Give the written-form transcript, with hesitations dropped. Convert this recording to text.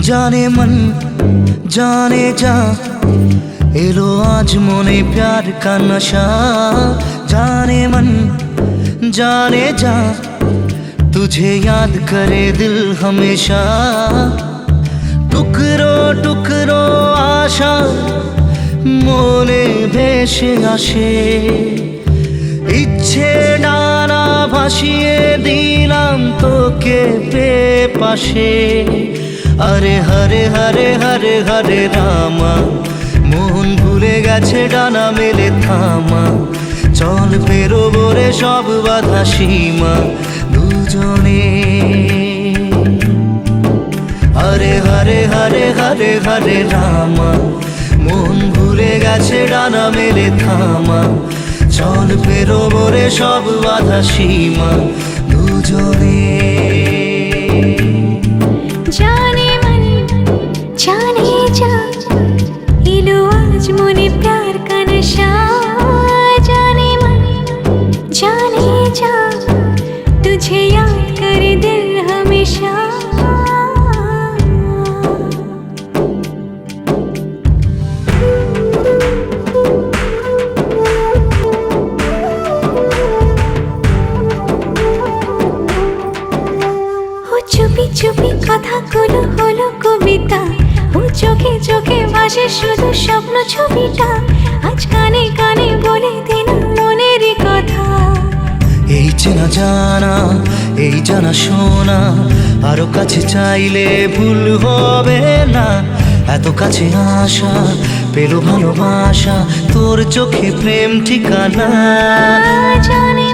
जाने मन जाने जा एलो आज मोने प्यार का नशा। जाने मन जाने जा तुझे याद करे दिल हमेशा। टुकरो टुकरो आशा मोने भेसे आशे इच्छे डाना भासिए दिलाम तोके पे पाशे। अरे हरे हरे हरे हरे रामा মন ভুলে গেছে ডানা মেলে থামা। চল পেরোবো রে সব বাধা সীমা দুজনে। হরে হরে হরে হরে হরে রামা মন ভুলে গেছে ডানা মেলে থামা। চল পেরোবো রে সব বাধা সীমা দুজনে। जाने मन जाने जा इलो आज मोने प्यार का नशा। जाने मन जाने जा तुझे याद करे दिल हमेशा। চুপি চুপি কথাগুলো হলো কবিতা। ও চোখে চোখে ভাসে শুধু স্বপ্ন ছবিটা। আজ কানে কানে বলে দিলাম মনের কথা। এই চেনা জানা এই জানা শোনা আরো কাছে চাইলে ভুল হবে না। এত কাছে আসা পেলো ভালোবাসা তোর চোখে প্রেম ঠিকানা। জানে